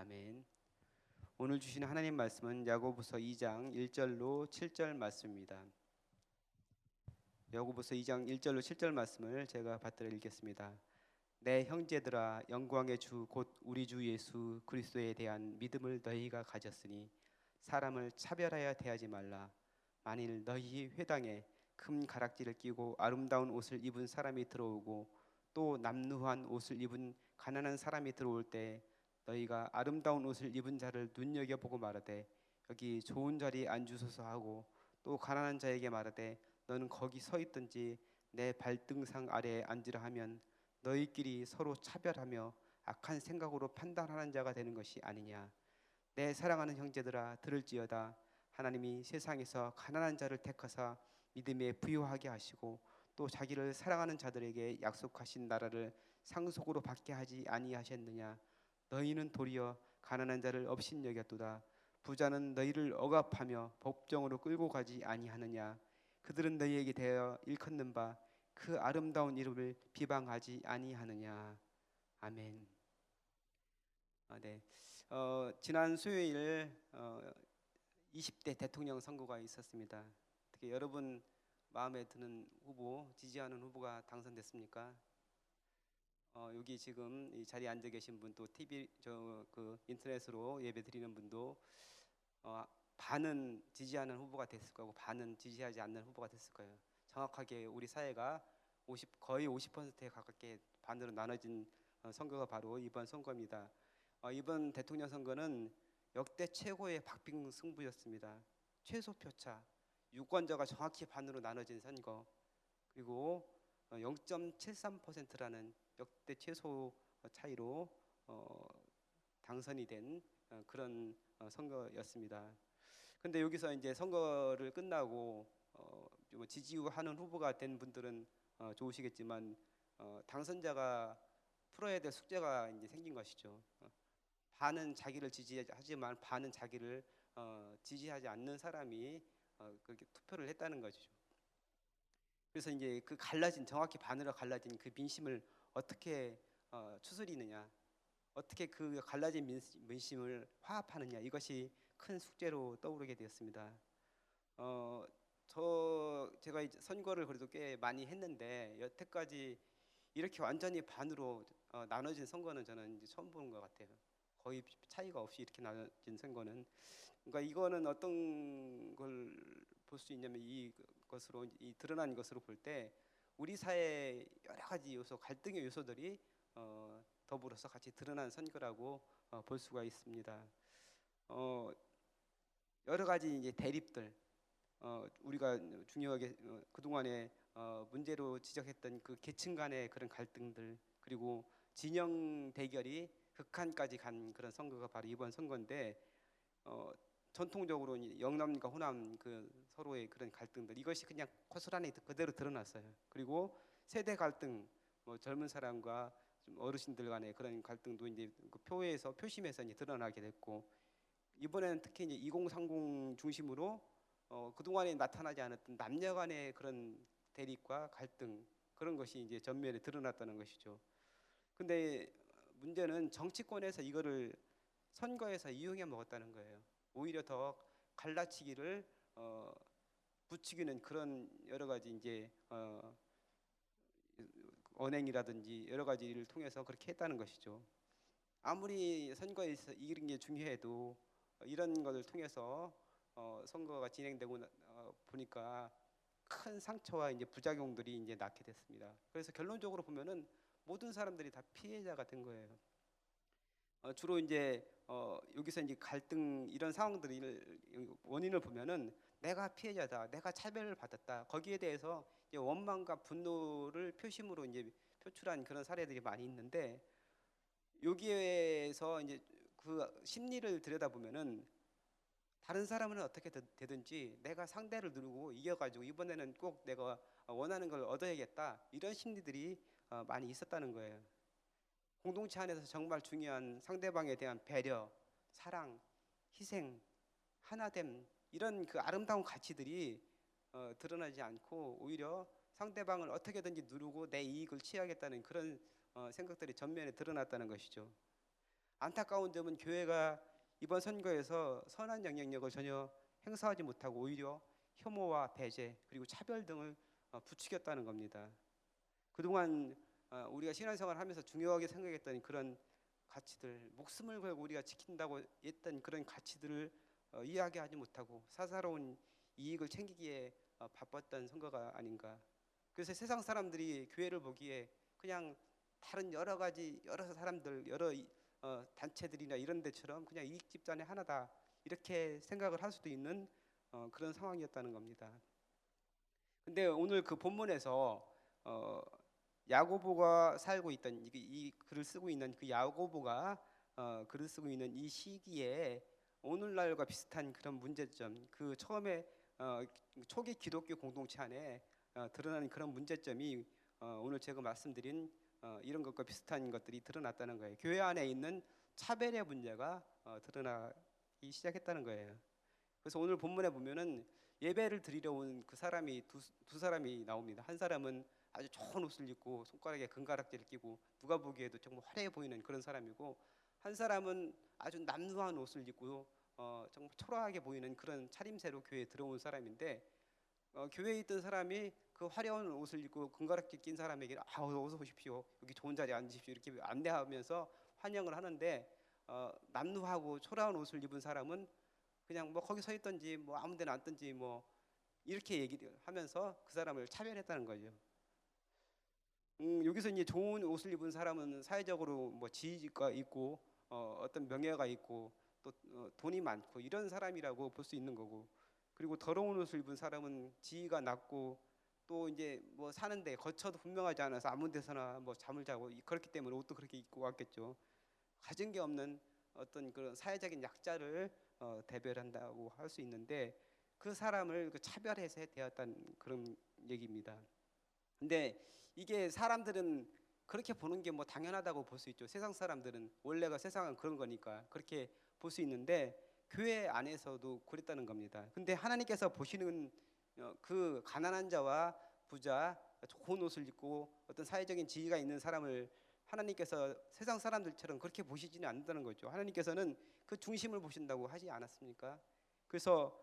아멘. 오늘 주신 하나님 말씀은 야고보서 2장 1절로 7절 말씀입니다. 야고보서 2장 1절로 7절 말씀을 제가 받들어 읽겠습니다. 내 형제들아, 영광의 주 곧 우리 주 예수 그리스도에 대한 믿음을 너희가 가졌으니 사람을 차별하여 대하지 말라. 만일 너희 회당에 금 가락지를 끼고 아름다운 옷을 입은 사람이 들어오고 또 남루한 옷을 입은 가난한 사람이 들어올 때 너희가 아름다운 옷을 입은 자를 눈여겨보고 말하되 여기 좋은 자리에 앉으소서 하고 또 가난한 자에게 말하되 너는 거기 서 있든지 내 발등상 아래에 앉으라 하면 너희끼리 서로 차별하며 악한 생각으로 판단하는 자가 되는 것이 아니냐. 내 사랑하는 형제들아, 들을지어다. 하나님이 세상에서 가난한 자를 택하사 믿음에 부유하게 하시고 또 자기를 사랑하는 자들에게 약속하신 나라를 상속으로 받게 하지 아니하셨느냐. 너희는 도리어 가난한 자를 업신여겼도다. 부자는 너희를 억압하며 법정으로 끌고 가지 아니하느냐. 그들은 너희에게 대하여 일컫는 바 그 아름다운 이름을 비방하지 아니하느냐. 아멘. 네. 지난 수요일 20대 대통령 선거가 있었습니다. 어떻게 여러분 마음에 드는 후보, 지지하는 후보가 당선됐습니까? 여기 지금 이 자리에 앉아 계신 분, 또 TV 인터넷으로 예배 드리는 분도 반은 지지하는 후보가 됐을 거고 반은 지지하지 않는 후보가 됐을 거예요. 정확하게 우리 사회가 거의 50%에 가깝게 반으로 나눠진 선거가 바로 이번 선거입니다. 이번 대통령 선거는 역대 최고의 박빙 승부였습니다. 최소 표차, 유권자가 정확히 반으로 나눠진 선거, 그리고 0.73%라는 역대 최소 차이로 당선이 된 그런 선거였습니다. 근데 여기서 이제 선거를 끝나고 지지하는 후보가 된 분들은 좋으시겠지만 당선자가 풀어야 될 숙제가 이제 생긴 것이죠. 반은 자기를 지지하지만 반은 자기를 지지하지 않는 사람이 그렇게 투표를 했다는 것이죠. 그래서 이제 그 정확히 반으로 갈라진 그 민심을 어떻게 추스리느냐, 어떻게 그 갈라진 민심을 화합하느냐, 이것이 큰 숙제로 떠오르게 되었습니다. 제가 이제 선거를 그래도 꽤 많이 했는데 여태까지 이렇게 완전히 반으로 나눠진 선거는 저는 이제 처음 보는 것 같아요. 거의 차이가 없이 이렇게 나눠진 선거는, 그러니까 이거는 어떤 걸 볼 수 있냐면 이 드러난 것으로 볼 때 우리 사회 여러 가지 요소, 갈등의 요소들이 더불어서 같이 드러난 선거라고 볼 수가 있습니다. 여러 가지 이제 대립들, 우리가 중요하게 그동안에 문제로 지적했던 그 계층 간의 그런 갈등들, 그리고 진영 대결이 극한까지 간 그런 선거가 바로 이번 선거인데, 전통적으로 영남과 호남 그 서로의 그런 갈등들, 이것이 그냥 고스란히 그대로 드러났어요. 그리고 세대 갈등, 젊은 사람과 좀 어르신들 간의 그런 갈등도 이제 그 표심에서 이제 드러나게 됐고, 이번에는 특히 이제 2030 중심으로 그동안에 나타나지 않았던 남녀 간의 그런 대립과 갈등, 그런 것이 이제 전면에 드러났다는 것이죠. 근데 문제는 정치권에서 이거를 선거에서 이용해 먹었다는 거예요. 오히려 더 갈라치기를 부추기는 그런 여러 가지 이제 언행이라든지 여러 가지를 통해서 그렇게 했다는 것이죠. 아무리 선거에서 이기는 게 중요해도 이런 것을 통해서 선거가 진행되고 보니까 큰 상처와 이제 부작용들이 이제 낳게 됐습니다. 그래서 결론적으로 보면은 모든 사람들이 다 피해자가 된 거예요. 주로 이제 여기서 이제 갈등 이런 상황들을 원인을 보면은 내가 피해자다, 내가 차별을 받았다, 거기에 대해서 이제 원망과 분노를 표심으로 이제 표출한 그런 사례들이 많이 있는데, 여기에서 이제 그 심리를 들여다보면은 다른 사람은 어떻게 되든지 내가 상대를 누르고 이겨가지고 이번에는 꼭 내가 원하는 걸 얻어야겠다, 이런 심리들이 많이 있었다는 거예요. 공동체 안에서 정말 중요한 상대방에 대한 배려, 사랑, 희생, 하나됨, 이런 그 아름다운 가치들이 드러나지 않고 오히려 상대방을 어떻게든지 누르고 내 이익을 취하겠다는 그런 생각들이 전면에 드러났다는 것이죠. 안타까운 점은 교회가 이번 선거에서 선한 영향력을 전혀 행사하지 못하고 오히려 혐오와 배제 그리고 차별 등을 부추겼다는 겁니다. 그동안 우리가 신앙생활을 하면서 중요하게 생각했던 그런 가치들, 목숨을 걸고 우리가 지킨다고 했던 그런 가치들을 이야기하지 못하고 사사로운 이익을 챙기기에 바빴던 선거가 아닌가. 그래서 세상 사람들이 교회를 보기에 그냥 다른 여러 가지 여러 사람들 여러 단체들이나 이런 데처럼 그냥 이익 집단의 하나다 이렇게 생각을 할 수도 있는 그런 상황이었다는 겁니다. 근데 오늘 그 본문에서 야고보가 살고 있던 이 글을 쓰고 있는 그 야고보가 글을 쓰고 있는 이 시기에 오늘날과 비슷한 그런 문제점, 그 처음에 초기 기독교 공동체 안에 드러나는 그런 문제점이 오늘 제가 말씀드린 이런 것과 비슷한 것들이 드러났다는 거예요. 교회 안에 있는 차별의 문제가 드러나기 시작했다는 거예요. 그래서 오늘 본문에 보면은 예배를 드리러 온 그 사람이 두 사람이 나옵니다. 한 사람은 아주 좋은 옷을 입고 손가락에 금가락지를 끼고 누가 보기에도 정말 화려해 보이는 그런 사람이고, 한 사람은 아주 남루한 옷을 입고 정말 초라하게 보이는 그런 차림새로 교회에 들어온 사람인데, 교회에 있던 사람이 그 화려한 옷을 입고 금가락지 낀 사람에게 어서 오십시오, 여기 좋은 자리에 앉으십시오 이렇게 안내하면서 환영을 하는데, 남루하고 초라한 옷을 입은 사람은 그냥 뭐 거기 서 있든지 뭐 아무 데나 앉든지 뭐 이렇게 얘기를 하면서 그 사람을 차별했다는 거죠. 여기서 이제 좋은 옷을 입은 사람은 사회적으로 뭐 지위가 있고 어떤 명예가 있고 또 돈이 많고 이런 사람이라고 볼 수 있는 거고, 그리고 더러운 옷을 입은 사람은 지위가 낮고 또 이제 뭐 사는데 거처도 분명하지 않아서 아무 데서나 뭐 잠을 자고 그렇기 때문에 옷도 그렇게 입고 왔겠죠. 가진 게 없는 어떤 그런 사회적인 약자를 대별한다고 할 수 있는데, 그 사람을 그 차별해서 대했다는 그런 얘기입니다. 근데 이게 사람들은 그렇게 보는 게 뭐 당연하다고 볼 수 있죠. 세상 사람들은 원래가 세상은 그런 거니까 그렇게 볼 수 있는데, 교회 안에서도 그랬다는 겁니다. 근데 하나님께서 보시는 그 가난한 자와 부자, 좋은 옷을 입고 어떤 사회적인 지위가 있는 사람을 하나님께서 세상 사람들처럼 그렇게 보시지는 않는다는 거죠. 하나님께서는 그 중심을 보신다고 하지 않았습니까? 그래서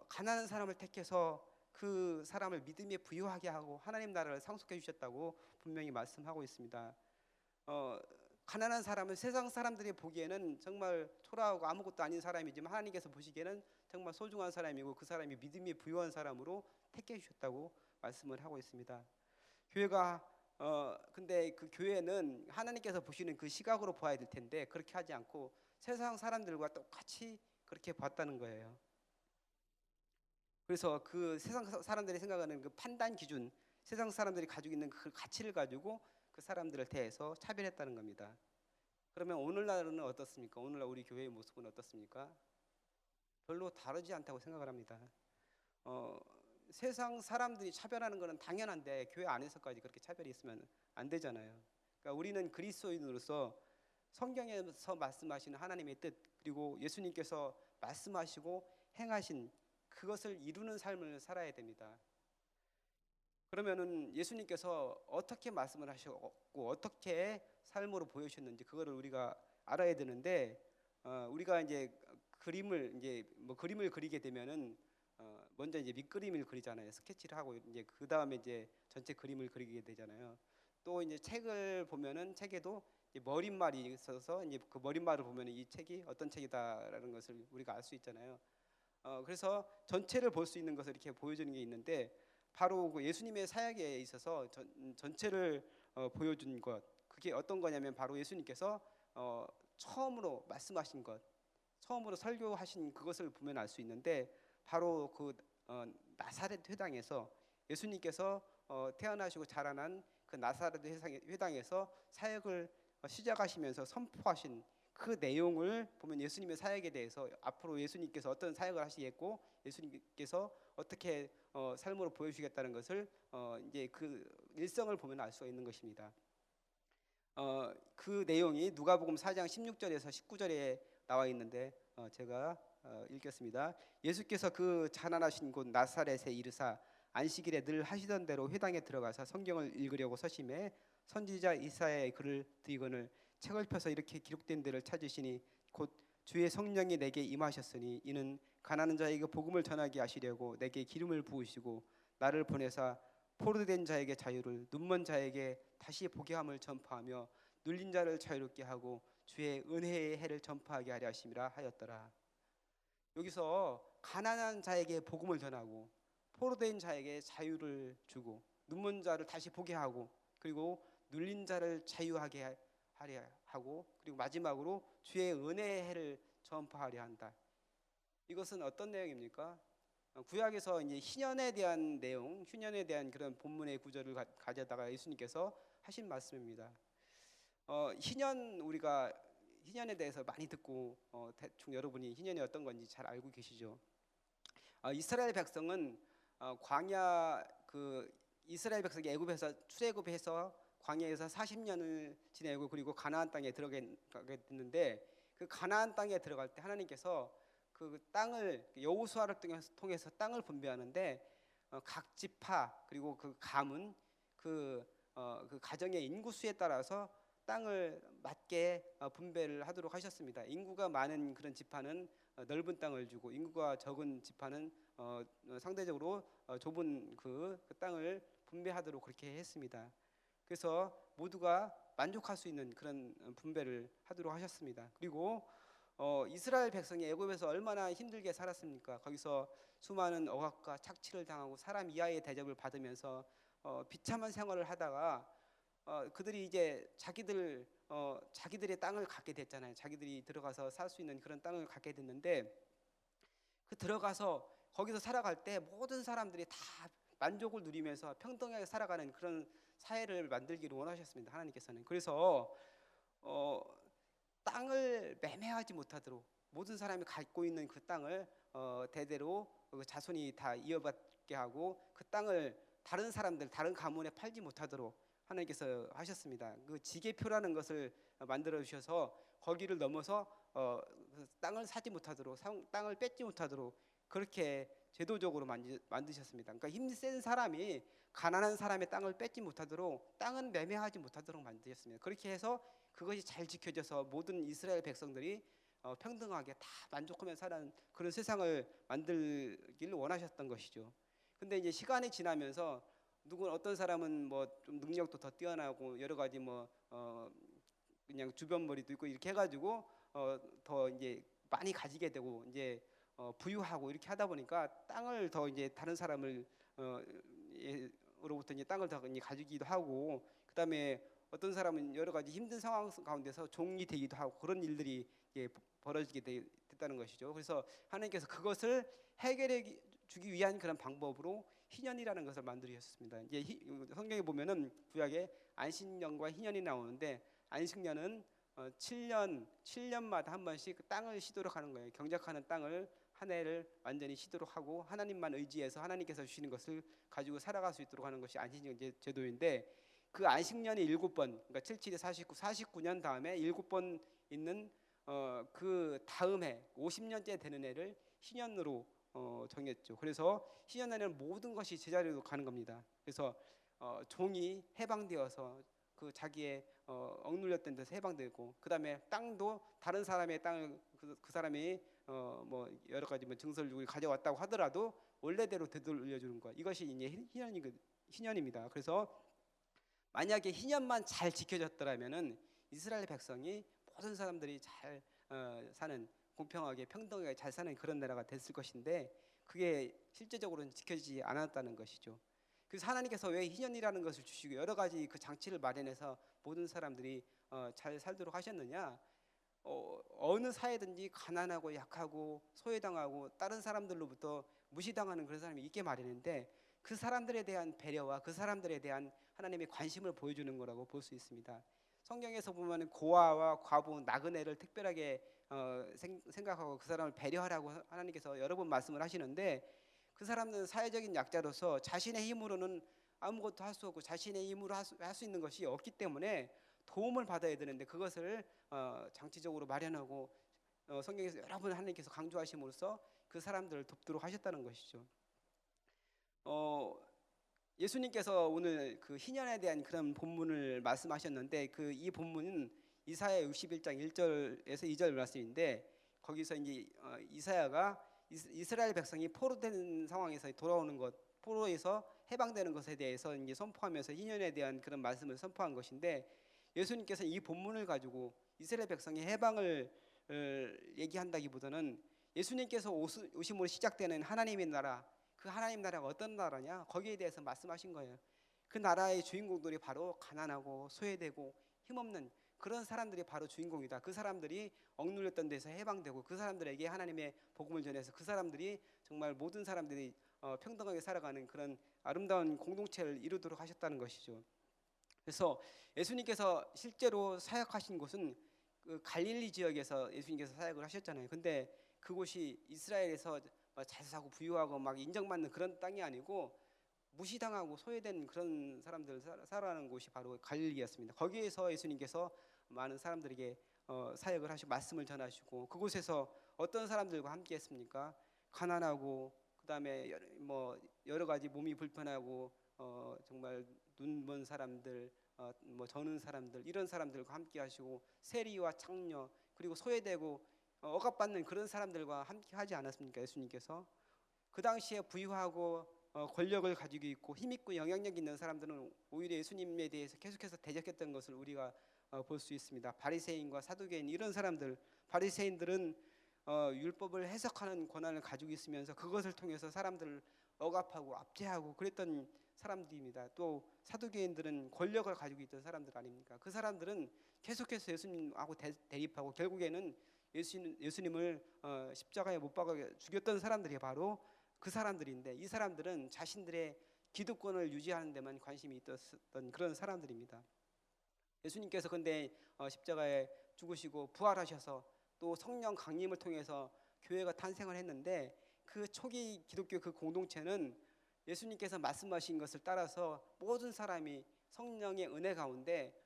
가난한 사람을 택해서 그 사람을 믿음에 부유하게 하고 하나님 나라를 상속해 주셨다고 분명히 말씀하고 있습니다. 가난한 사람은 세상 사람들이 보기에는 정말 초라하고 아무것도 아닌 사람이지만 하나님께서 보시기에는 정말 소중한 사람이고 그 사람이 믿음에 부유한 사람으로 택해 주셨다고 말씀을 하고 있습니다. 교회가 근데 그 교회는 하나님께서 보시는 그 시각으로 봐야 될 텐데 그렇게 하지 않고 세상 사람들과 똑같이 그렇게 봤다는 거예요. 그래서 그 세상 사람들이 생각하는 그 판단 기준, 세상 사람들이 가지고 있는 그 가치를 가지고 그 사람들을 대해서 차별했다는 겁니다. 그러면 오늘날은 어떻습니까? 오늘날 우리 교회의 모습은 어떻습니까? 별로 다르지 않다고 생각을 합니다. 세상 사람들이 차별하는 것은 당연한데 교회 안에서까지 그렇게 차별이 있으면 안 되잖아요. 그러니까 우리는 그리스도인으로서 성경에서 말씀하시는 하나님의 뜻, 그리고 예수님께서 말씀하시고 행하신 그것을 이루는 삶을 살아야 됩니다. 그러면은 예수님께서 어떻게 말씀을 하셨고 어떻게 삶으로 보여주셨는지 그거를 우리가 알아야 되는데, 우리가 이제 그림을 그리게 되면은 먼저 이제 밑그림을 그리잖아요. 스케치를 하고 이제 그 다음에 이제 전체 그림을 그리게 되잖아요. 또 이제 책을 보면은 책에도 이제 머릿말이 있어서 이제 그 머릿말을 보면은 이 책이 어떤 책이다라는 것을 우리가 알 수 있잖아요. 그래서 전체를 볼 수 있는 것을 이렇게 보여주는 게 있는데, 바로 그 예수님의 사역에 있어서 전체를 보여준 것, 그게 어떤 거냐면 바로 예수님께서 처음으로 말씀하신 것, 처음으로 설교하신 그것을 보면 알 수 있는데, 바로 그 나사렛 회당에서 예수님께서 태어나시고 자라난 그 나사렛 회당에서 사역을 시작하시면서 선포하신 그 내용을 보면 예수님의 사역에 대해서 앞으로 예수님께서 어떤 사역을 하시겠고 예수님께서 어떻게 삶으로 보여주시겠다는 것을 이제 그 일성을 보면 알 수가 있는 것입니다. 그 내용이 누가복음 4장 16절에서 19절에 나와 있는데 제가 읽겠습니다. 예수께서 그 가난하신 곳 나사렛에 이르사 안식일에 늘 하시던 대로 회당에 들어가서 성경을 읽으려고 서심해 선지자 이사야의 글을 들이거늘 책을 펴서 이렇게 기록된 데를 찾으시니 곧 주의 성령이 내게 임하셨으니 이는 가난한 자에게 복음을 전하게 하시려고 내게 기름을 부으시고 나를 보내사 포로된 자에게 자유를, 눈먼 자에게 다시 보게 함을 전파하며 눌린 자를 자유롭게 하고 주의 은혜의 해를 전파하게 하려 하심이라 하였더라. 여기서 가난한 자에게 복음을 전하고 포로된 자에게 자유를 주고 눈먼 자를 다시 보게 하고 그리고 눌린 자를 자유하게 하려 하고 그리고 마지막으로 주의 은혜의 해를 전파하려 한다. 이것은 어떤 내용입니까? 구약에서 이제 희년에 대한 내용, 희년에 대한 그런 본문의 구절을 가져다가 예수님께서 하신 말씀입니다. 희년 우리가 희년에 대해서 많이 듣고 대충 여러분이 희년이 어떤 건지 잘 알고 계시죠? 이스라엘 백성은 광야 이스라엘 백성이 애굽에서 출애굽해서 광야에서 40년을 지내고 그리고 가나안 땅에 들어가게 됐는데 그 가나안 땅에 들어갈 때 하나님께서 그 땅을 여호수아를 통해서 땅을 분배하는데 각 지파 그리고 그 가문 그 가정의 인구수에 따라서 땅을 맞게 분배를 하도록 하셨습니다. 인구가 많은 그런 지파는 넓은 땅을 주고 인구가 적은 지파는 상대적으로 좁은 그 땅을 분배하도록 그렇게 했습니다. 그래서 모두가 만족할 수 있는 그런 분배를 하도록 하셨습니다. 그리고 이스라엘 백성이 애굽에서 얼마나 힘들게 살았습니까? 거기서 수많은 억압과 착취를 당하고 사람 이하의 대접을 받으면서 비참한 생활을 하다가 그들이 이제 자기들의 땅을 갖게 됐잖아요. 자기들이 들어가서 살 수 있는 그런 땅을 갖게 됐는데 그 들어가서 거기서 살아갈 때 모든 사람들이 다 만족을 누리면서 평등하게 살아가는 그런 사회를 만들기를 원하셨습니다. 하나님께서는. 그래서 땅을 매매하지 못하도록 모든 사람이 갖고 있는 그 땅을 대대로 그 자손이 다 이어받게 하고 그 땅을 다른 사람들, 다른 가문에 팔지 못하도록 하나님께서 하셨습니다. 그 지계표라는 것을 만들어 주셔서 거기를 넘어서 그 땅을 사지 못하도록 땅을 뺏지 못하도록 그렇게 제도적으로 만드셨습니다. 그러니까 힘센 사람이 가난한 사람의 땅을 뺏지 못하도록 땅은 매매하지 못하도록 만드셨습니다. 그렇게 해서 그것이 잘 지켜져서 모든 이스라엘 백성들이 평등하게 다 만족하며 사는 그런 세상을 만들기를 원하셨던 것이죠. 근데 이제 시간이 지나면서 어떤 사람은 뭐 좀 능력도 더 뛰어나고 여러 가지 그냥 주변머리도 있고 이렇게 해가지고 더 이제 많이 가지게 되고 이제 부유하고 이렇게 하다 보니까 땅을 더 이제 다른 사람을 로부터 이제 땅을 더 가지기도 하고 그다음에 어떤 사람은 여러 가지 힘든 상황 가운데서 종이 되기도 하고 그런 일들이 벌어지게 됐다는 것이죠. 그래서 하나님께서 그것을 해결해 주기 위한 그런 방법으로 희년이라는 것을 만들으셨습니다. 이제 성경에 보면은 구약에 안식년과 희년이 나오는데 안식년은 7년마다 한 번씩 그 땅을 쉬도록 하는 거예요. 경작하는 땅을 한 해를 완전히 쉬도록 하고 하나님만 의지해서 하나님께서 주시는 것을 가지고 살아갈 수 있도록 하는 것이 안식년 제도인데 그 안식년이 7번, 그러니까 77에 49, 49년 다음에 7번 있는 그 다음 해 50년째 되는 해를 희년으로 정했죠. 그래서 희년에는 모든 것이 제자리로 가는 겁니다. 그래서 종이 해방되어서 그 자기의 억눌렸던 데서 해방되고 그다음에 땅도 다른 사람의 땅을 그 사람이 뭐 여러 가지 증서를 주고 가져왔다고 하더라도 원래대로 되돌려주는 것 이것이 이제 희년입니다. 그래서 만약에 희년만 잘 지켜졌더라면은 이스라엘 백성이 모든 사람들이 잘 사는 공평하게 평등하게 잘 사는 그런 나라가 됐을 것인데 그게 실제적으로는 지켜지지 않았다는 것이죠. 그래서 하나님께서 왜 희년이라는 것을 주시고 여러 가지 그 장치를 마련해서 모든 사람들이 잘 살도록 하셨느냐? 어느 사회든지 가난하고 약하고 소외당하고 다른 사람들로부터 무시당하는 그런 사람이 있게 마련인데 그 사람들에 대한 배려와 그 사람들에 대한 하나님의 관심을 보여주는 거라고 볼 수 있습니다. 성경에서 보면 고아와 과부, 나그네를 특별하게 생각하고 그 사람을 배려하라고 하나님께서 여러 번 말씀을 하시는데 그 사람들은 사회적인 약자로서 자신의 힘으로는 아무것도 할 수 없고 자신의 힘으로 할 수 있는 것이 없기 때문에 도움을 받아야 되는데 그것을 장치적으로 마련하고 성경에서 여러 번 하나님께서 강조하심으로써 그 사람들을 돕도록 하셨다는 것이죠. 예수님께서 오늘 그 희년에 대한 그런 본문을 말씀하셨는데 이 본문은 이사야 61장 1절에서 2절 말씀인데 거기서 이제 이사야가 이스라엘 백성이 포로된 상황에서 돌아오는 것, 포로에서 해방되는 것에 대해서 이제 선포하면서 희년에 대한 그런 말씀을 선포한 것인데 예수님께서 이 본문을 가지고 이스라엘 백성의 해방을 얘기한다기보다는 예수님께서 오심으로 시작되는 하나님의 나라, 그 하나님 나라가 어떤 나라냐 거기에 대해서 말씀하신 거예요. 그 나라의 주인공들이 바로 가난하고 소외되고 힘없는 그런 사람들이 바로 주인공이다. 그 사람들이 억눌렸던 데서 해방되고 그 사람들에게 하나님의 복음을 전해서 그 사람들이 정말 모든 사람들이 평등하게 살아가는 그런 아름다운 공동체를 이루도록 하셨다는 것이죠. 그래서 예수님께서 실제로 사역하신 곳은 그 갈릴리 지역에서 예수님께서 사역을 하셨잖아요. 근데 그곳이 이스라엘에서 잘 사고 부유하고 막 인정받는 그런 땅이 아니고 무시당하고 소외된 그런 사람들 살아가는 곳이 바로 갈릴리였습니다. 거기에서 예수님께서 많은 사람들에게 사역을 하시고 말씀을 전하시고 그곳에서 어떤 사람들과 함께했습니까? 가난하고 그다음에 뭐 여러 가지 몸이 불편하고 정말 눈 먼 사람들, 뭐 저는 사람들 이런 사람들과 함께하시고 세리와 창녀 그리고 소외되고 억압받는 그런 사람들과 함께하지 않았습니까? 예수님께서 그 당시에 부유하고 권력을 가지고 있고 힘있고 영향력 있는 사람들은 오히려 예수님에 대해서 계속해서 대적했던 것을 우리가 볼 수 있습니다. 바리새인과 사두개인 이런 사람들, 바리새인들은 율법을 해석하는 권한을 가지고 있으면서 그것을 통해서 사람들을 억압하고 압제하고 그랬던 사람들입니다. 또 사두개인들은 권력을 가지고 있던 사람들 아닙니까? 그 사람들은 계속해서 예수님하고 대립하고 결국에는 예수님을 십자가에 못 박아 죽였던 사람들이 바로 그 사람들인데 이 사람들은 자신들의 기득권을 유지하는 데만 관심이 있었던 그런 사람들입니다. 예수님께서 근데 십자가에 죽으시고 부활하셔서 또 성령 강림을 통해서 교회가 탄생을 했는데 그 초기 기독교 그 공동체는 예수님께서 말씀하신 것을 따라서 모든 사람이 성령의 은혜 가운데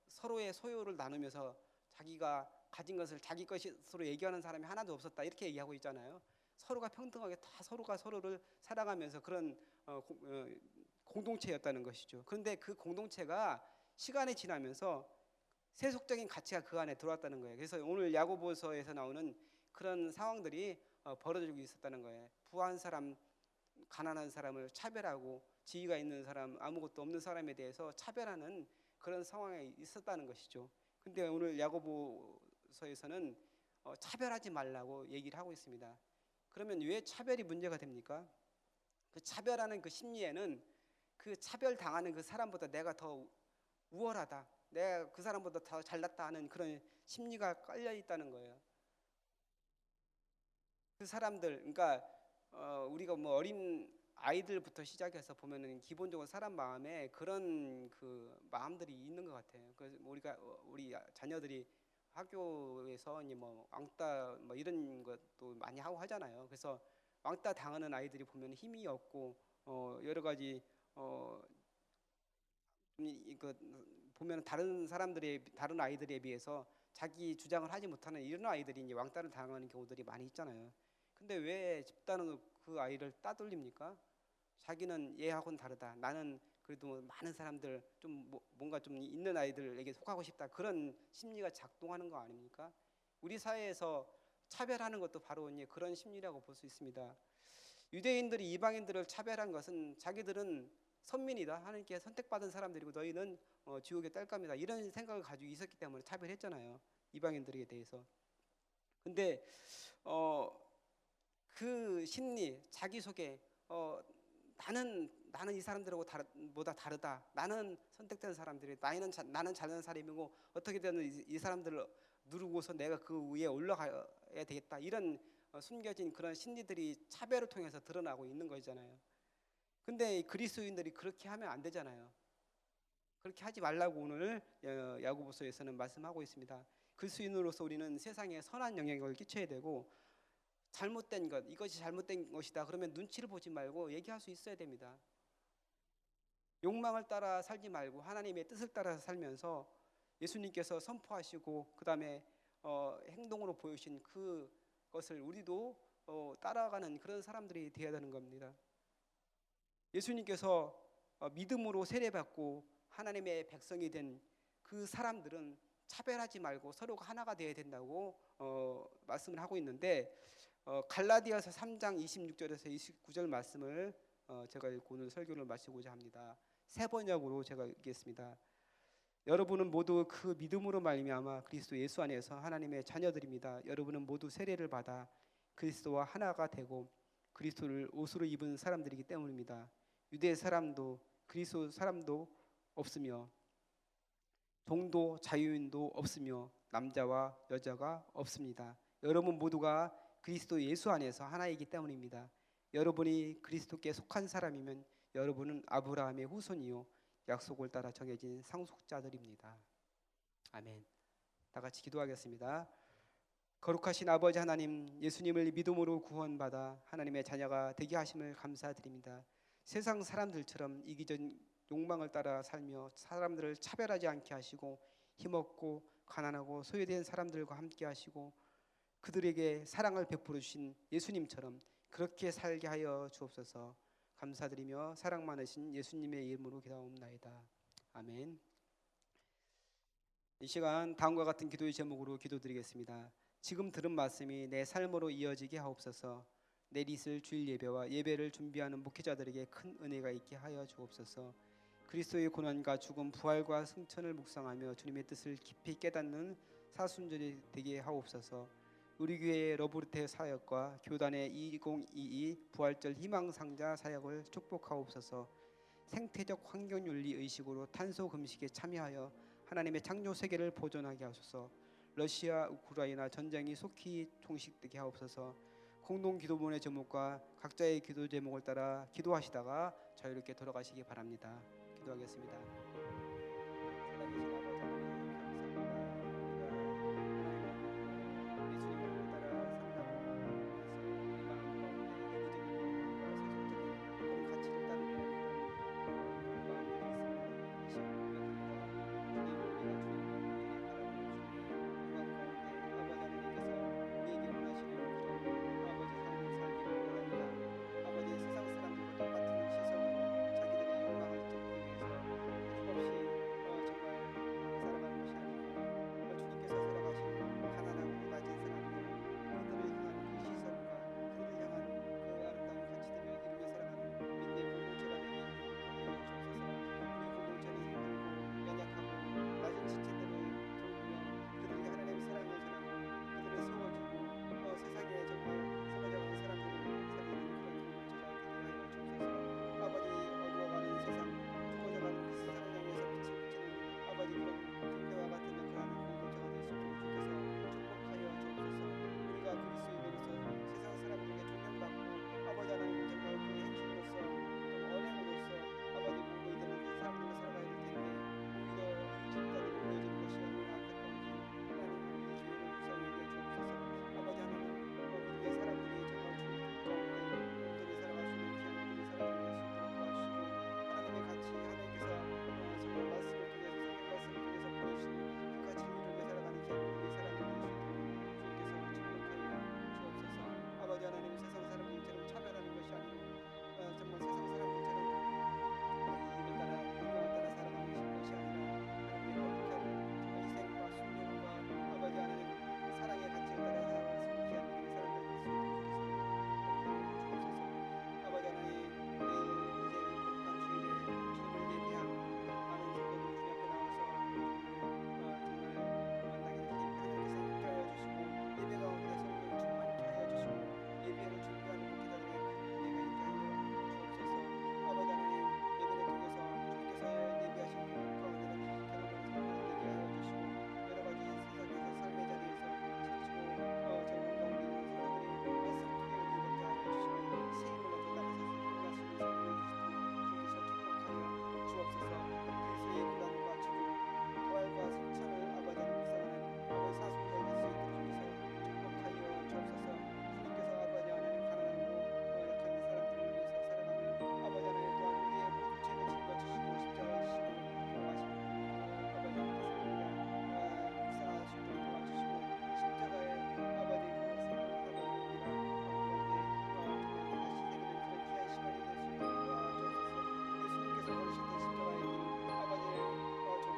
서로의 소유를 나누면서 자기가 가진 것을 자기 것으로 얘기하는 사람이 하나도 없었다 이렇게 얘기하고 있잖아요. 서로가 평등하게 다 서로가 서로를 사랑하면서 그런 공동체였다는 것이죠. 그런데 그 공동체가 시간이 지나면서 세속적인 가치가 그 안에 들어왔다는 거예요. 그래서 오늘 야고보서에서 나오는 그런 상황들이 벌어지고 있었다는 거예요. 부한 사람, 가난한 사람을 차별하고 지위가 있는 사람, 아무것도 없는 사람에 대해서 차별하는 그런 상황에 있었다는 것이죠. 근데 오늘 야고보서에서는 차별하지 말라고 얘기를 하고 있습니다. 그러면 왜 차별이 문제가 됩니까? 그 차별하는 그 심리에는 그 차별 당하는 그 사람보다 내가 더 우월하다, 내가 그 사람보다 더 잘났다 하는 그런 심리가 깔려 있다는 거예요. 그 사람들, 그러니까 우리가 뭐 어린 아이들부터 시작해서 보면은 기본적으로 사람 마음에 그런 그 마음들이 있는 것 같아요. 그래서 우리가 우리 자녀들이 학교에서 뭐 왕따 뭐 이런 것도 많이 하고 하잖아요. 그래서 왕따 당하는 아이들이 보면 힘이 없고 여러 가지 그 보면 다른 아이들에 비해서 자기 주장을 하지 못하는 이런 아이들이 이제 왕따를 당하는 경우들이 많이 있잖아요. 근데 왜 집단은 그 아이를 따돌립니까? 자기는 얘하고는 다르다. 나는 그래도 많은 사람들 좀 뭔가 좀 있는 아이들에게 속하고 싶다. 그런 심리가 작동하는 거 아닙니까? 우리 사회에서 차별하는 것도 바로 이제 그런 심리라고 볼 수 있습니다. 유대인들이 이방인들을 차별한 것은 자기들은 선민이다. 하나님께 선택받은 사람들이고 너희는 지옥의 딸감이다. 이런 생각을 가지고 있었기 때문에 차별했잖아요. 이방인들에 대해서. 근데 그 심리, 자기소개, 나는 이 사람들하고 보다 다르다. 나는 선택된 사람들이, 나는 잘난 사람이고 어떻게든 이 사람들을 누르고서 내가 그 위에 올라가야 되겠다. 이런 숨겨진 그런 심리들이 차별을 통해서 드러나고 있는 거잖아요. 근데 그리스도인들이 그렇게 하면 안 되잖아요. 그렇게 하지 말라고 오늘 야고보서에서는 말씀하고 있습니다. 그리스도인으로서 우리는 세상에 선한 영향을 끼쳐야 되고 잘못된 것, 이것이 잘못된 것이다. 그러면 눈치를 보지 말고 얘기할 수 있어야 됩니다. 욕망을 따라 살지 말고 하나님의 뜻을 따라서 살면서 예수님께서 선포하시고 그 다음에 행동으로 보여주신 그것을 우리도 따라가는 그런 사람들이 되어야 되는 겁니다. 예수님께서 믿음으로 세례받고 하나님의 백성이 된 그 사람들은 차별하지 말고 서로가 하나가 되어야 된다고 말씀을 하고 있는데 갈라디아서 3장 26절에서 29절 말씀을 제가 읽고 오늘 설교를 마치고자 합니다. 세 번역으로 제가 읽겠습니다. 여러분은 모두 그 믿음으로 말미암아 그리스도 예수 안에서 하나님의 자녀들입니다. 여러분은 모두 세례를 받아 그리스도와 하나가 되고 그리스도를 옷으로 입은 사람들이기 때문입니다. 유대 사람도 그리스도 사람도 없으며 동도 자유인도 없으며 남자와 여자가 없습니다. 여러분 모두가 그리스도 예수 안에서 하나이기 때문입니다. 여러분이 그리스도께 속한 사람이면 여러분은 아브라함의 후손이요 약속을 따라 정해진 상속자들입니다. 아멘. 다 같이 기도하겠습니다. 거룩하신 아버지 하나님, 예수님을 믿음으로 구원받아 하나님의 자녀가 되게 하심을 감사드립니다. 세상 사람들처럼 이기적인 욕망을 따라 살며 사람들을 차별하지 않게 하시고 힘없고 가난하고 소외된 사람들과 함께 하시고 그들에게 사랑을 베풀어 주신 예수님처럼 그렇게 살게 하여 주옵소서. 감사드리며 사랑 많으신 예수님의 이름으로 기도하옵나이다. 아멘. 이 시간 다음과 같은 기도의 제목으로 기도드리겠습니다. 지금 들은 말씀이 내 삶으로 이어지게 하옵소서. 내일 있을 주일 예배와 예배를 준비하는 목회자들에게 큰 은혜가 있게 하여 주옵소서. 그리스도의 고난과 죽음, 부활과 승천을 묵상하며 주님의 뜻을 깊이 깨닫는 사순절이 되게 하옵소서. 우리 교회의 러브르테 사역과 교단의 2022 부활절 희망상자 사역을 축복하옵소서. 생태적 환경윤리 의식으로 탄소 금식에 참여하여 하나님의 창조 세계를 보존하게 하소서. 러시아 우크라이나 전쟁이 속히 종식되게 하옵소서. 공동 기도문의 제목과 각자의 기도 제목을 따라 기도하시다가 자유롭게 돌아가시기 바랍니다. 기도하겠습니다.